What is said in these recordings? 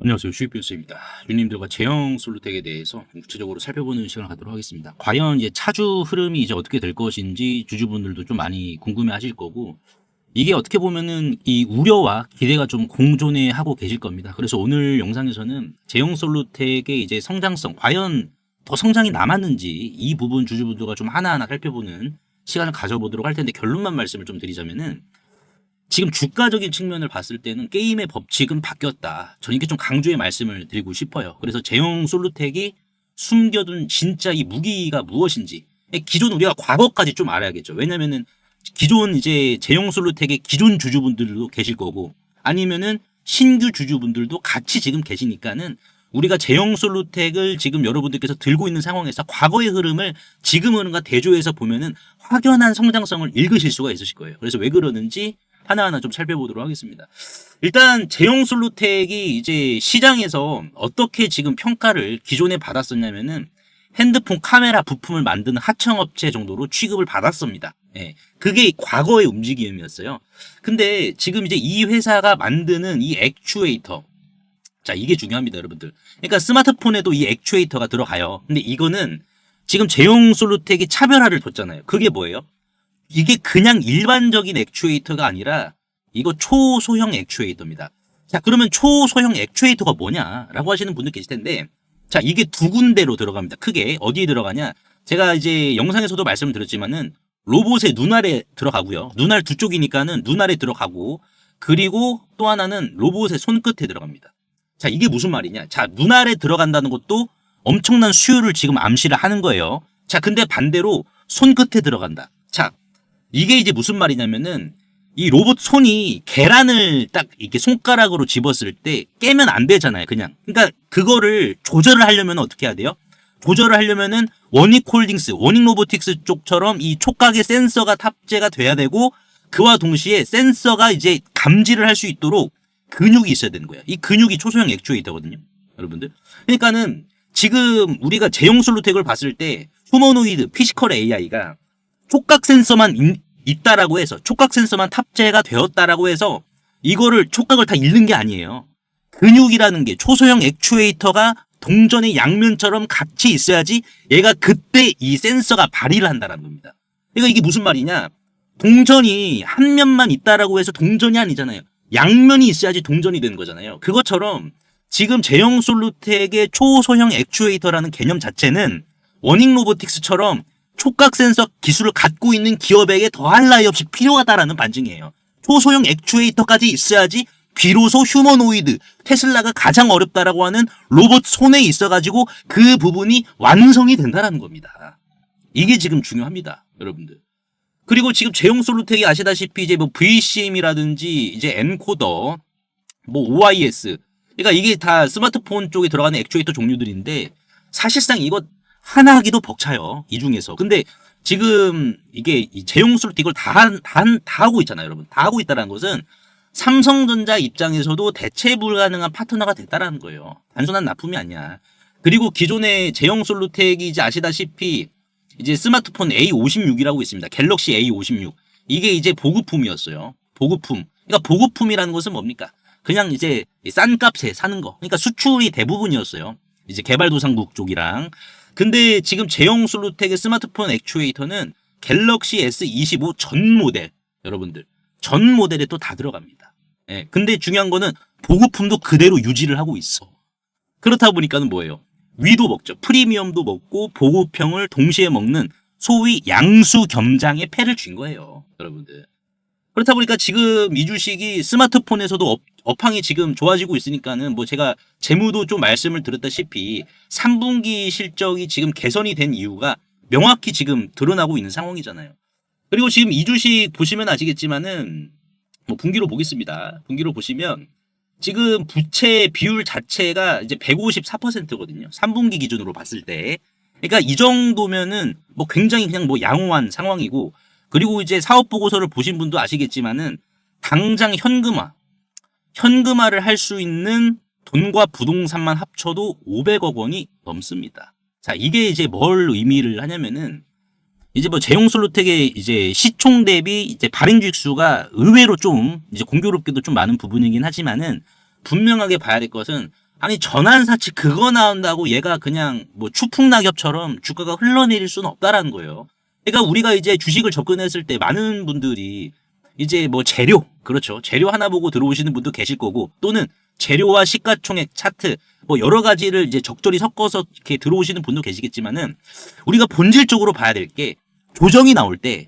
안녕하세요. 주식교수입니다. 유님들과 제형 솔루텍에 대해서 구체적으로 살펴보는 시간을 갖도록 하겠습니다. 과연 이제 차주 흐름이 이제 어떻게 될 것인지 주주분들도 좀 많이 궁금해 하실 거고, 이게 어떻게 보면은 이 우려와 기대가 좀 공존해 하고 계실 겁니다. 그래서 오늘 영상에서는 제형 솔루텍의 이제 성장성, 과연 더 성장이 남았는지 이 부분 주주분들과 좀 하나하나 살펴보는 시간을 가져보도록 할 텐데, 결론만 말씀을 좀 드리자면은 지금 주가적인 측면을 봤을 때는 게임의 법칙은 바뀌었다. 저는 이게 좀 강조의 말씀을 드리고 싶어요. 그래서 제형 솔루텍이 숨겨둔 진짜 이 무기가 무엇인지, 기존 우리가 과거까지 좀 알아야겠죠. 왜냐면은 기존 이제 제형 솔루텍의 기존 주주분들도 계실 거고, 아니면은 신규 주주분들도 같이 지금 계시니까는 우리가 제형 솔루텍을 지금 여러분들께서 들고 있는 상황에서 과거의 흐름을 지금 흐름과 대조해서 보면은 확연한 성장성을 읽으실 수가 있으실 거예요. 그래서 왜 그러는지 하나하나 좀 살펴보도록 하겠습니다. 일단 제형 솔루텍이 이제 시장에서 어떻게 지금 평가를 기존에 받았었냐면은 핸드폰 카메라 부품을 만드는 하청업체 정도로 취급을 받았습니다. 예, 그게 과거의 움직임이었어요. 근데 지금 이제 이 회사가 만드는 이 액추에이터, 자, 이게 중요합니다, 여러분들. 그러니까 스마트폰에도 이 액추에이터가 들어가요. 근데 이거는 지금 제형 솔루텍이 차별화를 뒀잖아요. 그게 뭐예요? 이게 그냥 일반적인 액추에이터가 아니라 이거 초소형 액추에이터입니다. 자, 그러면 초소형 액추에이터가 뭐냐라고 하시는 분들 계실 텐데, 자, 이게 두 군데로 들어갑니다. 크게 어디에 들어가냐? 제가 이제 영상에서도 말씀을 드렸지만은 로봇의 눈알에 들어가고요. 눈알 두 쪽이니까는 눈알에 들어가고, 그리고 또 하나는 로봇의 손끝에 들어갑니다. 자, 이게 무슨 말이냐? 자, 눈알에 들어간다는 것도 엄청난 수요를 지금 암시를 하는 거예요. 자, 근데 반대로 손끝에 들어간다. 자, 이게 이제 무슨 말이냐면은 이 로봇 손이 계란을 딱 이렇게 손가락으로 집었을 때 깨면 안 되잖아요, 그냥. 그러니까 그거를 조절을 하려면 어떻게 해야 돼요? 조절을 하려면은 원익홀딩스, 원익로보틱스 쪽처럼 이 촉각의 센서가 탑재가 돼야 되고, 그와 동시에 센서가 이제 감지를 할 수 있도록 근육이 있어야 되는 거예요. 이 근육이 초소형 액추에이터거든요, 여러분들. 그러니까는 지금 우리가 제형 솔루텍을 봤을 때 휴머노이드 피지컬 AI가 촉각 센서만 있다라고 해서, 촉각 센서만 탑재가 되었다라고 해서 이거를 촉각을 다 잃는 게 아니에요. 근육이라는 게 초소형 액추에이터가 동전의 양면처럼 같이 있어야지 얘가 그때 이 센서가 발휘를 한다는 겁니다. 그러니까 이게 무슨 말이냐? 동전이 한 면만 있다라고 해서 동전이 아니잖아요. 양면이 있어야지 동전이 되는 거잖아요. 그것처럼 지금 제형 솔루텍의 초소형 액추에이터라는 개념 자체는 원익로보틱스처럼 촉각 센서 기술을 갖고 있는 기업에게 더할 나위 없이 필요하다라는 반증이에요. 초소형 액추에이터까지 있어야지 비로소 휴머노이드, 테슬라가 가장 어렵다라고 하는 로봇 손에 있어가지고 그 부분이 완성이 된다라는 겁니다. 이게 지금 중요합니다, 여러분들. 그리고 지금 제형 솔루텍이 아시다시피 이제 뭐 VCM이라든지 이제 엔코더, 뭐 OIS, 그러니까 이게 다 스마트폰 쪽에 들어가는 액추에이터 종류들인데, 사실상 이거 하나 하기도 벅차요, 이 중에서. 근데 지금 이게 제형 솔루텍 이걸 다 하고 있잖아요, 여러분. 다 하고 있다는 것은 삼성전자 입장에서도 대체 불가능한 파트너가 됐다라는 거예요. 단순한 납품이 아니야. 그리고 기존의 제형 솔루텍이 이제 아시다시피 이제 스마트폰 A56이라고 있습니다. 갤럭시 A56. 이게 이제 보급품이었어요. 보급품. 그러니까 보급품이라는 것은 뭡니까? 그냥 이제 싼 값에 사는 거. 그러니까 수출이 대부분이었어요, 이제 개발도상국 쪽이랑. 근데 지금 제형 솔루텍의 스마트폰 액추에이터는 갤럭시 S25 전 모델, 여러분들 전 모델에 또 다 들어갑니다. 예. 근데 중요한 거는 보급품도 그대로 유지를 하고 있어. 그렇다 보니까는 뭐예요? 위도 먹죠. 프리미엄도 먹고 보급형을 동시에 먹는 소위 양수 겸장의 패를 쥔 거예요, 여러분들. 그렇다 보니까 지금 이 주식이 스마트폰에서도 업황이 지금 좋아지고 있으니까는 뭐 제가 재무도 좀 말씀을 드렸다시피 3분기 실적이 지금 개선이 된 이유가 명확히 지금 드러나고 있는 상황이잖아요. 그리고 지금 이 주식 보시면 아시겠지만은 뭐 분기로 보겠습니다. 분기로 보시면 지금 부채 비율 자체가 이제 154%거든요. 3분기 기준으로 봤을 때. 그러니까 이 정도면은 뭐 굉장히 그냥 뭐 양호한 상황이고, 그리고 이제 사업 보고서를 보신 분도 아시겠지만은 당장 현금화를 할 수 있는 돈과 부동산만 합쳐도 500억 원이 넘습니다. 자, 이게 이제 뭘 의미를 하냐면은 이제 뭐 제형 솔루텍의 이제 시총 대비 이제 발행주익 수가 의외로 좀 이제 공교롭게도 좀 많은 부분이긴 하지만은, 분명하게 봐야 될 것은 아니 전환사치 그거 나온다고 얘가 그냥 뭐 추풍낙엽처럼 주가가 흘러내릴 수는 없다라는 거예요. 그러니까 우리가 이제 주식을 접근했을 때 많은 분들이 이제 뭐 재료, 그렇죠. 재료 하나 보고 들어오시는 분도 계실 거고, 또는 재료와 시가총액 차트 뭐 여러 가지를 이제 적절히 섞어서 이렇게 들어오시는 분도 계시겠지만은, 우리가 본질적으로 봐야 될 게 조정이 나올 때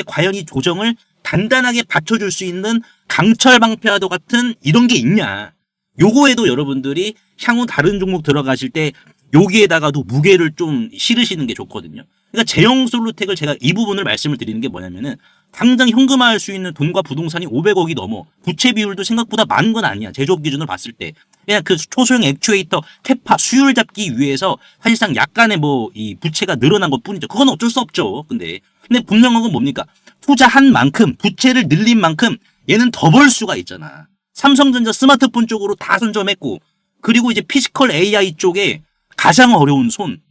과연 이 조정을 단단하게 받쳐줄 수 있는 강철방패와도 같은 이런 게 있냐. 요거에도 여러분들이 향후 다른 종목 들어가실 때 여기에다가도 무게를 좀 실으시는 게 좋거든요. 그러니까 제형 솔루텍을 제가 이 부분을 말씀을 드리는 게 뭐냐면은, 당장 현금화할 수 있는 돈과 부동산이 500억이 넘어, 부채 비율도 생각보다 많은 건 아니야. 제조업 기준으로 봤을 때. 그냥 그 초소형 액추에이터 캐파 수율 잡기 위해서 사실상 약간의 뭐 이 부채가 늘어난 것 뿐이죠. 그건 어쩔 수 없죠. 근데 분명한 건 뭡니까? 투자한 만큼, 부채를 늘린 만큼 얘는 더 벌 수가 있잖아. 삼성전자 스마트폰 쪽으로 다 선점했고, 그리고 이제 피지컬 AI 쪽에 가장 어려운 손.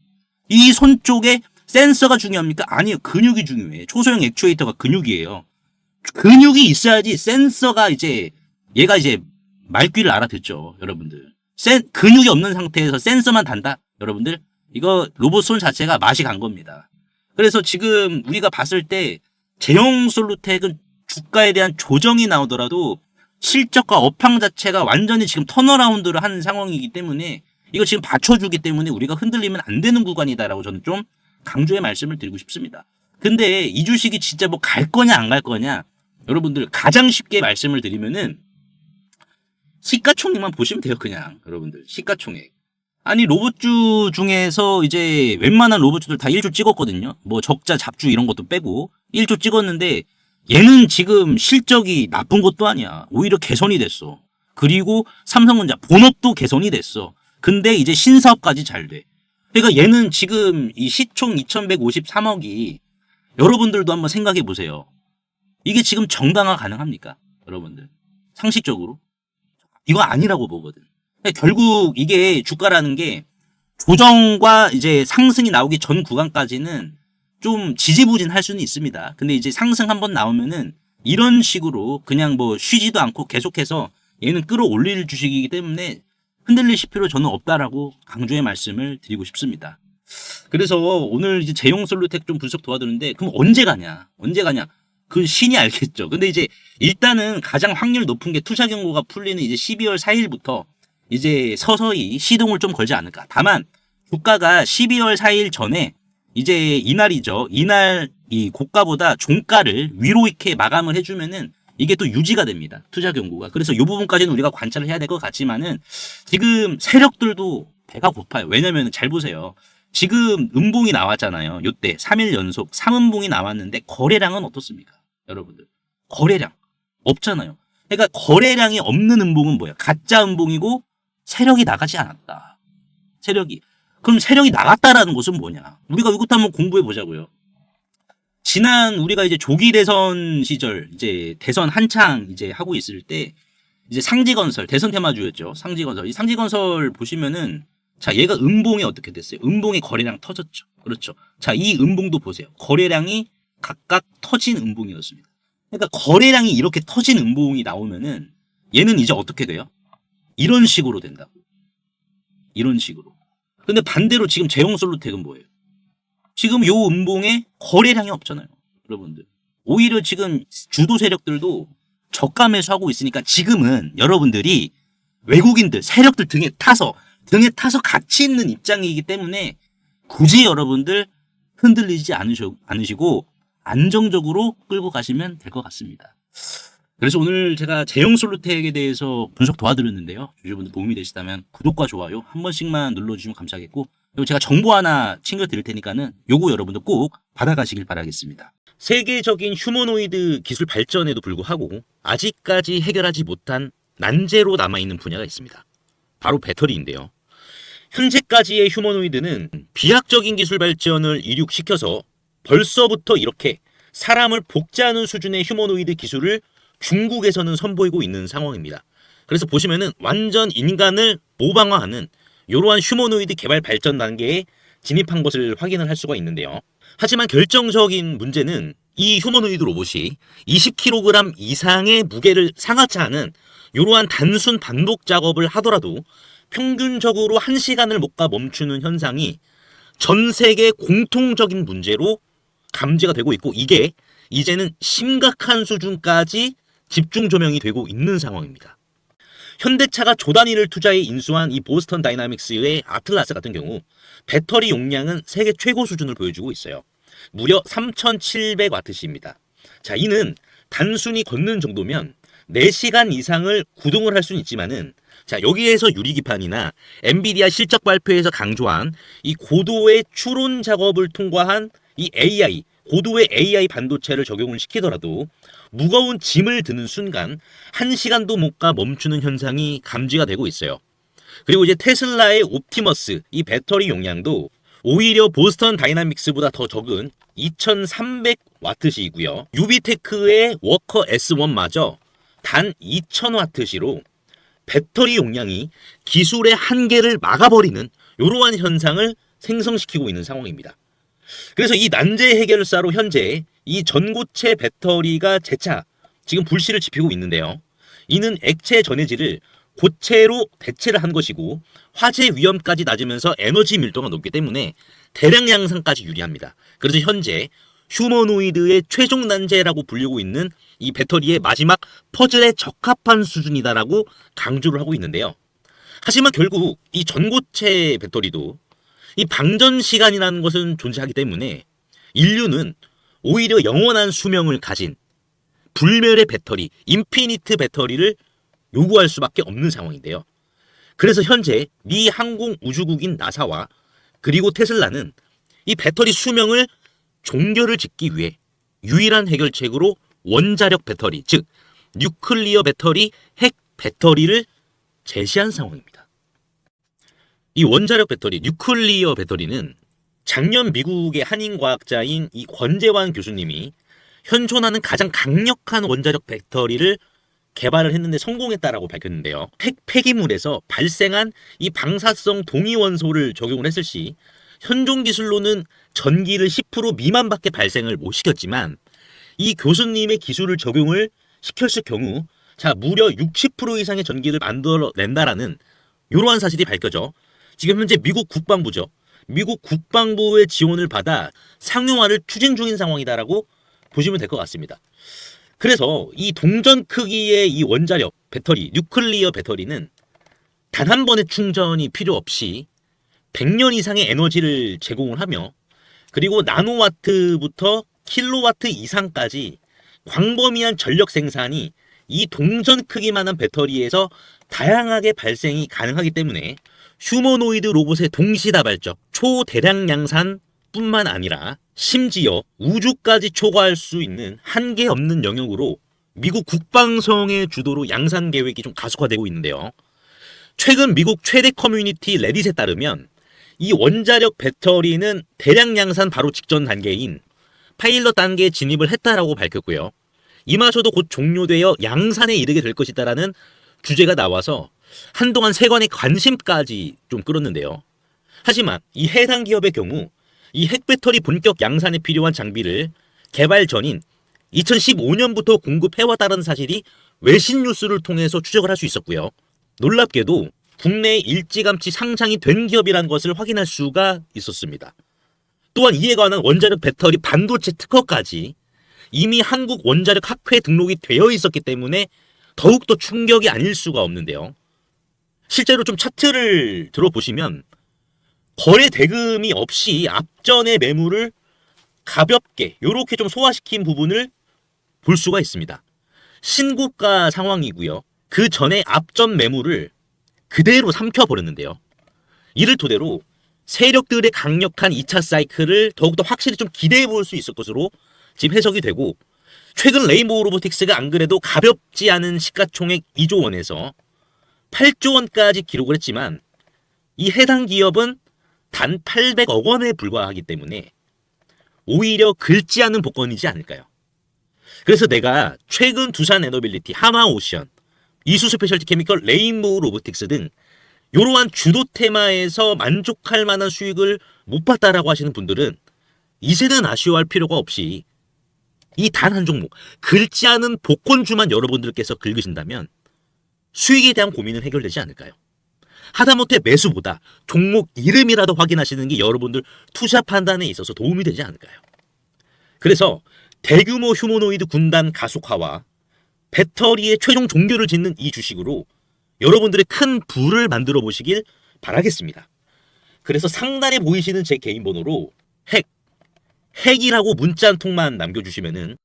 이 손 쪽에 센서가 중요합니까? 아니요. 근육이 중요해. 초소형 액추에이터가 근육이에요. 근육이 있어야지 센서가 이제, 얘가 이제 말귀를 알아듣죠. 여러분들. 근육이 없는 상태에서 센서만 단다? 여러분들, 이거 로봇 손 자체가 맛이 간 겁니다. 그래서 지금 우리가 봤을 때 제형 솔루텍은 주가에 대한 조정이 나오더라도 실적과 업황 자체가 완전히 지금 턴어라운드를 하는 상황이기 때문에, 이거 지금 받쳐주기 때문에 우리가 흔들리면 안 되는 구간이다라고 저는 좀 강조의 말씀을 드리고 싶습니다. 근데 이 주식이 진짜 뭐 갈 거냐 안 갈 거냐, 여러분들 가장 쉽게 말씀을 드리면은 시가총액만 보시면 돼요. 그냥 여러분들 시가총액. 아니 로봇주 중에서 이제 웬만한 로봇주들 다 1조 찍었거든요. 뭐 적자 잡주 이런 것도 빼고 1조 찍었는데, 얘는 지금 실적이 나쁜 것도 아니야. 오히려 개선이 됐어. 그리고 삼성전자 본업도 개선이 됐어. 근데 이제 신사업까지 잘 돼. 그러니까 얘는 지금 이 시총 2153억이, 여러분들도 한번 생각해 보세요. 이게 지금 정당화 가능합니까? 여러분들. 상식적으로. 이거 아니라고 보거든. 그러니까 결국 이게 주가라는 게 조정과 이제 상승이 나오기 전 구간까지는 좀 지지부진할 수는 있습니다. 근데 이제 상승 한번 나오면은 이런 식으로 그냥 뭐 쉬지도 않고 계속해서 얘는 끌어올릴 주식이기 때문에 흔들리실 필요 저는 없다라고 강조의 말씀을 드리고 싶습니다. 그래서 오늘 이제 제형 솔루텍 좀 분석 도와드는데, 그럼 언제 가냐? 그 신이 알겠죠. 근데 이제 일단은 가장 확률 높은 게 투자 경고가 풀리는 이제 12월 4일부터 이제 서서히 시동을 좀 걸지 않을까. 다만 주가가 12월 4일 전에 이제 이날이죠. 이날 이 고가보다 종가를 위로 이렇게 마감을 해주면은 이게 또 유지가 됩니다. 투자 경고가. 그래서 이 부분까지는 우리가 관찰을 해야 될 것 같지만은, 지금 세력들도 배가 고파요. 왜냐면 잘 보세요. 지금 음봉이 나왔잖아요. 요때 3일 연속 3음봉이 나왔는데 거래량은 어떻습니까? 여러분들. 거래량 없잖아요. 그러니까 거래량이 없는 음봉은 뭐야? 가짜 음봉이고 세력이 나가지 않았다. 세력이. 그럼 세력이 나갔다라는 것은 뭐냐? 우리가 이것도 한번 공부해 보자고요. 지난 우리가 이제 조기 대선 시절, 이제 대선 한창 이제 하고 있을 때, 이제 상지건설, 대선 테마주였죠. 상지건설. 이 상지건설 보시면은, 자, 얘가 음봉이 어떻게 됐어요? 음봉이 거래량 터졌죠. 그렇죠. 자, 이 음봉도 보세요. 거래량이 각각 터진 음봉이었습니다. 그러니까 거래량이 이렇게 터진 음봉이 나오면은 얘는 이제 어떻게 돼요? 이런 식으로 된다고. 이런 식으로. 근데 반대로 지금 제형 솔루텍은 뭐예요? 지금 요 음봉에 거래량이 없잖아요. 여러분들. 오히려 지금 주도 세력들도 저가 매수하고 있으니까 지금은 여러분들이 외국인들, 세력들 등에 타서 같이 있는 입장이기 때문에 굳이 여러분들 흔들리지 않으시고 안정적으로 끌고 가시면 될 것 같습니다. 그래서 오늘 제가 제형 솔루텍에 대해서 분석 도와드렸는데요. 주주분들 도움이 되시다면 구독과 좋아요 한 번씩만 눌러주시면 감사하겠고, 그리고 제가 정보 하나 챙겨드릴 테니까는 요거 여러분들 꼭 받아가시길 바라겠습니다. 세계적인 휴머노이드 기술 발전에도 불구하고 아직까지 해결하지 못한 난제로 남아있는 분야가 있습니다. 바로 배터리인데요. 현재까지의 휴머노이드는 비약적인 기술 발전을 이룩시켜서 벌써부터 이렇게 사람을 복제하는 수준의 휴머노이드 기술을 중국에서는 선보이고 있는 상황입니다. 그래서 보시면은 완전 인간을 모방화하는 이러한 휴머노이드 개발 발전 단계에 진입한 것을 확인을 할 수가 있는데요. 하지만 결정적인 문제는 이 휴머노이드 로봇이 20kg 이상의 무게를 상하차 하는 이러한 단순 반복 작업을 하더라도 평균적으로 1시간을 못 가 멈추는 현상이 전 세계 공통적인 문제로 감지가 되고 있고, 이게 이제는 심각한 수준까지 집중 조명이 되고 있는 상황입니다. 현대차가 조 단위를 투자해 인수한 이 보스턴 다이나믹스의 아틀라스 같은 경우 배터리 용량은 세계 최고 수준을 보여주고 있어요. 무려 3700W입니다. 자, 이는 단순히 걷는 정도면 4시간 이상을 구동을 할 수는 있지만은, 자, 여기에서 유리기판이나 엔비디아 실적 발표에서 강조한 이 고도의 추론 작업을 통과한 이 AI, 고도의 AI 반도체를 적용을 시키더라도 무거운 짐을 드는 순간 1시간도 못 가 멈추는 현상이 감지가 되고 있어요. 그리고 이제 테슬라의 옵티머스 이 배터리 용량도 오히려 보스턴 다이나믹스보다 더 적은 2300W이고요. 유비테크의 워커 S1마저 단 2000W로 배터리 용량이 기술의 한계를 막아버리는 이러한 현상을 생성시키고 있는 상황입니다. 그래서 이 난제 해결사로 현재 이 전고체 배터리가 재차 지금 불씨를 지피고 있는데요. 이는 액체 전해질을 고체로 대체를 한 것이고 화재 위험까지 낮으면서 에너지 밀도가 높기 때문에 대량 양산까지 유리합니다. 그래서 현재 휴머노이드의 최종 난제라고 불리고 있는 이 배터리의 마지막 퍼즐에 적합한 수준이다라고 강조를 하고 있는데요. 하지만 결국 이 전고체 배터리도 이 방전 시간이라는 것은 존재하기 때문에 인류는 오히려 영원한 수명을 가진 불멸의 배터리, 인피니트 배터리를 요구할 수밖에 없는 상황인데요. 그래서 현재 미 항공우주국인 나사와 그리고 테슬라는 이 배터리 수명을 종결을 짓기 위해 유일한 해결책으로 원자력 배터리, 즉 뉴클리어 배터리, 핵 배터리를 제시한 상황입니다. 이 원자력 배터리, 뉴클리어 배터리는 작년 미국의 한인과학자인 이 권재환 교수님이 현존하는 가장 강력한 원자력 배터리를 개발을 했는데 성공했다라고 밝혔는데요. 핵 폐기물에서 발생한 이 방사성 동위원소를 적용을 했을 시 현존 기술로는 전기를 10% 미만밖에 발생을 못 시켰지만 이 교수님의 기술을 적용을 시켰을 경우 자 무려 60% 이상의 전기를 만들어낸다라는 이러한 사실이 밝혀져 지금 현재 미국 국방부죠. 미국 국방부의 지원을 받아 상용화를 추진 중인 상황이다라고 보시면 될 것 같습니다. 그래서 이 동전 크기의 이 원자력 배터리, 뉴클리어 배터리는 단 한 번의 충전이 필요 없이 100년 이상의 에너지를 제공을 하며 그리고 나노와트부터 킬로와트 이상까지 광범위한 전력 생산이 이 동전 크기만한 배터리에서 다양하게 발생이 가능하기 때문에 휴머노이드 로봇의 동시다발적, 초대량 양산 뿐만 아니라 심지어 우주까지 초과할 수 있는 한계 없는 영역으로 미국 국방성의 주도로 양산 계획이 좀 가속화되고 있는데요. 최근 미국 최대 커뮤니티 레딧에 따르면 이 원자력 배터리는 대량 양산 바로 직전 단계인 파일럿 단계에 진입을 했다라고 밝혔고요. 이마저도 곧 종료되어 양산에 이르게 될 것이다라는 주제가 나와서 한동안 세관의 관심까지 좀 끌었는데요. 하지만 이 해당 기업의 경우 이 핵배터리 본격 양산에 필요한 장비를 개발 전인 2015년부터 공급해왔다는 사실이 외신 뉴스를 통해서 추적을 할 수 있었고요. 놀랍게도 국내에 일찌감치 상장이 된 기업이라는 것을 확인할 수가 있었습니다. 또한 이에 관한 원자력 배터리 반도체 특허까지 이미 한국 원자력 학회에 등록이 되어 있었기 때문에 더욱더 충격이 아닐 수가 없는데요. 실제로 좀 차트를 들어보시면 거래 대금이 없이 앞전의 매물을 가볍게 이렇게 좀 소화시킨 부분을 볼 수가 있습니다. 신고가 상황이고요. 그 전에 앞전 매물을 그대로 삼켜버렸는데요. 이를 토대로 세력들의 강력한 2차 사이클을 더욱더 확실히 좀 기대해 볼 수 있을 것으로 지금 해석이 되고 최근 레인보우 로보틱스가 안 그래도 가볍지 않은 시가총액 2조 원에서 8조 원까지 기록을 했지만 이 해당 기업은 단 800억 원에 불과하기 때문에 오히려 긁지 않은 복권이지 않을까요? 그래서 내가 최근 두산 에너빌리티, 하마오션, 이수 스페셜티 케미컬, 레인보우 로보틱스 등 이러한 주도 테마에서 만족할 만한 수익을 못 봤다라고 하시는 분들은 이제는 아쉬워할 필요가 없이 이 단 한 종목, 긁지 않은 복권주만 여러분들께서 긁으신다면 수익에 대한 고민은 해결되지 않을까요? 하다못해 매수보다 종목 이름이라도 확인하시는 게 여러분들 투자 판단에 있어서 도움이 되지 않을까요? 그래서 대규모 휴머노이드 군단 가속화와 배터리의 최종 종결을 짓는 이 주식으로 여러분들의 큰 부를 만들어 보시길 바라겠습니다. 그래서 상단에 보이시는 제 개인 번호로 핵이라고 문자 한 통만 남겨주시면은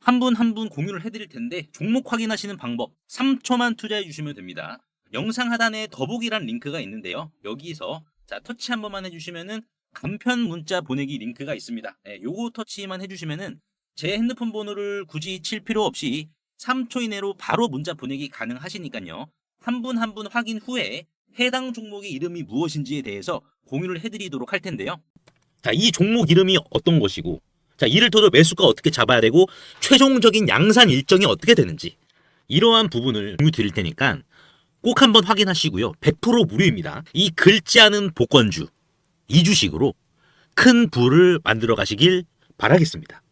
한 분 한 분 공유를 해드릴 텐데 종목 확인하시는 방법 3초만 투자해 주시면 됩니다. 영상 하단에 더보기란 링크가 있는데요. 여기서 자 터치 한 번만 해주시면은 간편 문자 보내기 링크가 있습니다. 요거 터치만 해주시면은 제 핸드폰 번호를 굳이 칠 필요 없이 3초 이내로 바로 문자 보내기 가능하시니까요. 한 분 한 분 확인 후에 해당 종목의 이름이 무엇인지에 대해서 공유를 해드리도록 할 텐데요. 자, 이 종목 이름이 어떤 것이고, 자, 이를터도 매수가 어떻게 잡아야 되고, 최종적인 양산 일정이 어떻게 되는지, 이러한 부분을 공유 드릴 테니까 꼭 한번 확인하시고요. 100% 무료입니다. 이 긁지 않은 복권주, 이 주식으로 큰 부를 만들어 가시길 바라겠습니다.